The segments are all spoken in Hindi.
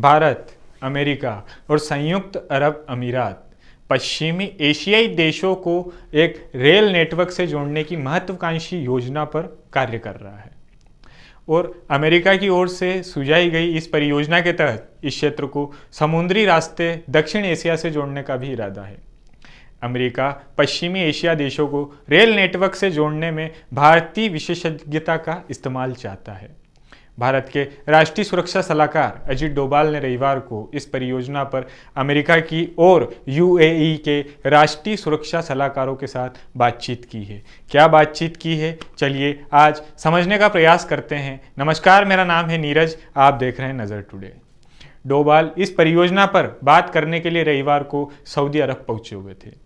भारत, अमेरिका और संयुक्त अरब अमीरात पश्चिमी एशियाई देशों को एक रेल नेटवर्क से जोड़ने की महत्वाकांक्षी योजना पर कार्य कर रहा है और अमेरिका की ओर से सुझाई गई इस परियोजना के तहत इस क्षेत्र को समुद्री रास्ते दक्षिण एशिया से जोड़ने का भी इरादा है। अमेरिका पश्चिमी एशिया देशों को रेल नेटवर्क से जोड़ने में भारतीय विशेषज्ञता का इस्तेमाल चाहता है। भारत के राष्ट्रीय सुरक्षा सलाहकार अजीत डोभाल ने रविवार को इस परियोजना पर अमेरिका की और यूएई के राष्ट्रीय सुरक्षा सलाहकारों के साथ बातचीत की है। क्या बातचीत की है, चलिए आज समझने का प्रयास करते हैं। नमस्कार, मेरा नाम है नीरज, आप देख रहे हैं नज़र टुडे। डोभाल इस परियोजना पर बात करने के लिए रविवार को सऊदी अरब पहुंचे हुए थे।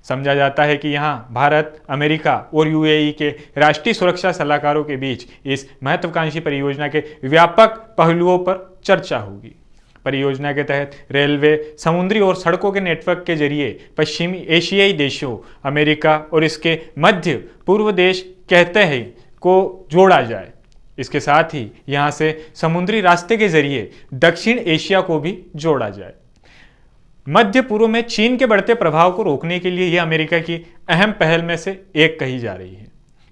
समझा जाता है कि यहां भारत, अमेरिका और यूएई के राष्ट्रीय सुरक्षा सलाहकारों के बीच इस महत्वाकांक्षी परियोजना के व्यापक पहलुओं पर चर्चा होगी। परियोजना के तहत रेलवे, समुद्री और सड़कों के नेटवर्क के जरिए पश्चिमी एशियाई देशों, अमेरिका और इसके मध्य पूर्व देश कहते हैं को जोड़ा जाए। इसके साथ ही यहां से समुद्री रास्ते के जरिए दक्षिण एशिया को भी जोड़ा जाए। मध्य पूर्व में चीन के बढ़ते प्रभाव को रोकने के लिए यह अमेरिका की अहम पहल में से एक कही जा रही है।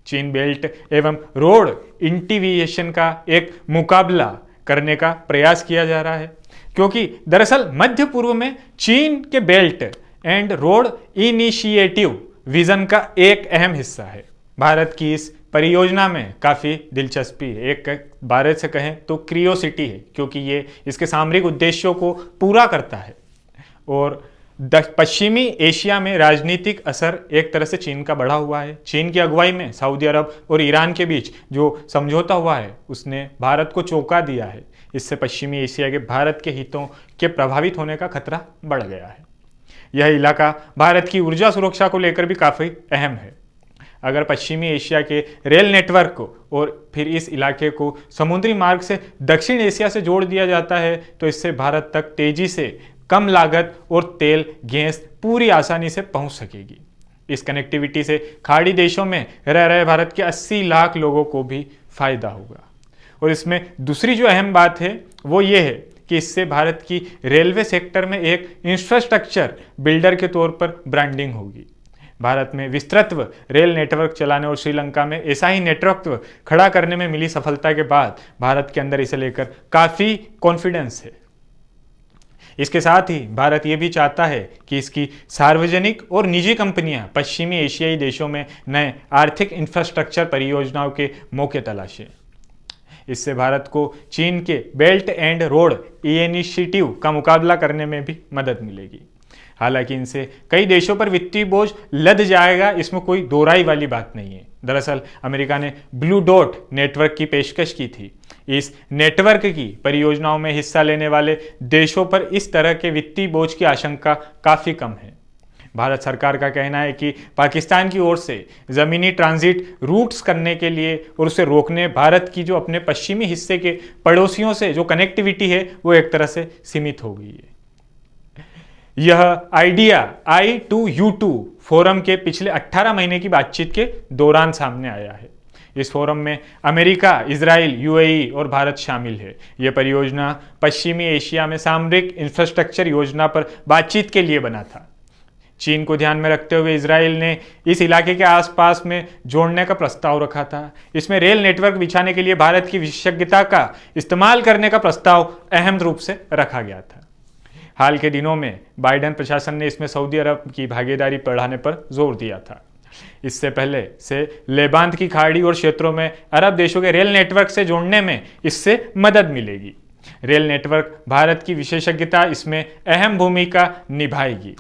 चीन बेल्ट एवं रोड इंटीग्रेशन का एक मुकाबला करने का प्रयास किया जा रहा है, क्योंकि दरअसल मध्य पूर्व में चीन के belt and road initiative vision का एक अहम हिस्सा है। भारत की इस परियोजना में काफ़ी दिलचस्पी है। एक भारत से कहें तो क्रियोसिटी है, क्योंकि ये इसके सामरिक उद्देश्यों को पूरा करता है और पश्चिमी एशिया में राजनीतिक असर एक तरह से चीन का बढ़ा हुआ है। चीन की अगुवाई में सऊदी अरब और ईरान के बीच जो समझौता हुआ है उसने भारत को चौंका दिया है। इससे पश्चिमी एशिया के भारत के हितों के प्रभावित होने का खतरा बढ़ गया है। यह इलाका भारत की ऊर्जा सुरक्षा को लेकर भी काफ़ी अहम है। अगर पश्चिमी एशिया के रेल नेटवर्क को और फिर इस इलाके को समुद्री मार्ग से दक्षिण एशिया से जोड़ दिया जाता है तो इससे भारत तक तेजी से कम लागत और तेल, गैस पूरी आसानी से पहुंच सकेगी। इस कनेक्टिविटी से खाड़ी देशों में रह रहे भारत के 80 लाख लोगों को भी फायदा होगा। और इसमें दूसरी जो अहम बात है वो ये है कि इससे भारत की रेलवे सेक्टर में एक इंफ्रास्ट्रक्चर बिल्डर के तौर पर ब्रांडिंग होगी। भारत में विस्तृत रेल नेटवर्क चलाने और श्रीलंका में ऐसा ही नेटवर्क खड़ा करने में मिली सफलता के बाद भारत के अंदर इसे लेकर काफ़ी कॉन्फिडेंस है। इसके साथ ही भारत ये भी चाहता है कि इसकी सार्वजनिक और निजी कंपनियां पश्चिमी एशियाई देशों में नए आर्थिक इंफ्रास्ट्रक्चर परियोजनाओं के मौके तलाशें। इससे भारत को चीन के बेल्ट एंड रोड इनिशिएटिव का मुकाबला करने में भी मदद मिलेगी। हालांकि इनसे कई देशों पर वित्तीय बोझ लद जाएगा, इसमें कोई दोहराई वाली बात नहीं है। दरअसल अमेरिका ने ब्लू डॉट नेटवर्क की पेशकश की थी। इस नेटवर्क की परियोजनाओं में हिस्सा लेने वाले देशों पर इस तरह के वित्तीय बोझ की आशंका काफ़ी कम है। भारत सरकार का कहना है कि पाकिस्तान की ओर से ज़मीनी ट्रांजिट रूट्स करने के लिए और उसे रोकने भारत की जो अपने पश्चिमी हिस्से के पड़ोसियों से जो कनेक्टिविटी है वो एक तरह से सीमित हो गई है। यह आइडिया I2U2 फोरम के पिछले 18 महीने की बातचीत के दौरान सामने आया है। इस फोरम में अमेरिका, इजराइल, यूएई और भारत शामिल है। यह परियोजना पश्चिमी एशिया में सामरिक इंफ्रास्ट्रक्चर योजना पर बातचीत के लिए बना था। चीन को ध्यान में रखते हुए इजराइल ने इस इलाके के आसपास में जोड़ने का प्रस्ताव रखा था। इसमें रेल नेटवर्क बिछाने के लिए भारत की विशेषज्ञता का इस्तेमाल करने का प्रस्ताव अहम रूप से रखा गया था। हाल के दिनों में बाइडेन प्रशासन ने इसमें सऊदी अरब की भागीदारी बढ़ाने पर जोर दिया था। इससे पहले से लेबांत की खाड़ी और क्षेत्रों में अरब देशों के रेल नेटवर्क से जोड़ने में इससे मदद मिलेगी। रेल नेटवर्क भारत की विशेषज्ञता इसमें अहम भूमिका निभाएगी।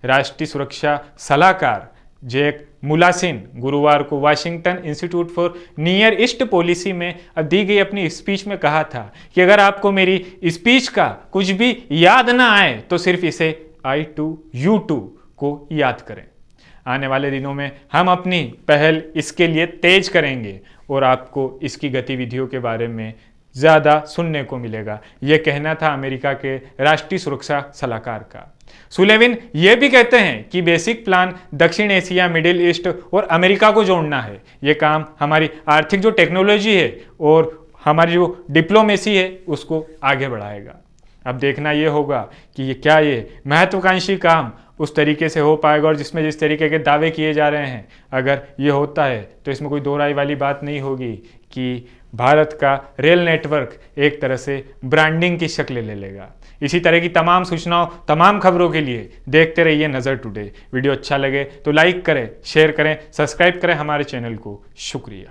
राष्ट्रीय सुरक्षा सलाहकार जैक मुलासिन गुरुवार को Washington institute for near east policy में दी गई अपनी स्पीच में कहा था कि अगर आपको मेरी स्पीच का कुछ भी याद ना आए तो सिर्फ इसे I2U2 को याद करें। आने वाले दिनों में हम अपनी पहल इसके लिए तेज करेंगे और आपको इसकी गतिविधियों के बारे में ज़्यादा सुनने को मिलेगा। यह कहना था अमेरिका के राष्ट्रीय सुरक्षा सलाहकार का। सुलेविन ये भी कहते हैं कि बेसिक प्लान दक्षिण एशिया, मिडिल ईस्ट और अमेरिका को जोड़ना है। ये काम हमारी आर्थिक जो टेक्नोलॉजी है और हमारी जो डिप्लोमेसी है उसको आगे बढ़ाएगा। अब देखना ये होगा कि ये महत्वाकांक्षी काम उस तरीके से हो पाएगा और जिस तरीके के दावे किए जा रहे हैं, अगर ये होता है तो इसमें कोई दो राय वाली बात नहीं होगी कि भारत का रेल नेटवर्क एक तरह से ब्रांडिंग की शक्ल ले लेगा। इसी तरह की तमाम सूचनाओं, तमाम खबरों के लिए देखते रहिए नज़र टुडे। वीडियो अच्छा लगे तो लाइक करें, शेयर करें, सब्सक्राइब करें हमारे चैनल को। शुक्रिया।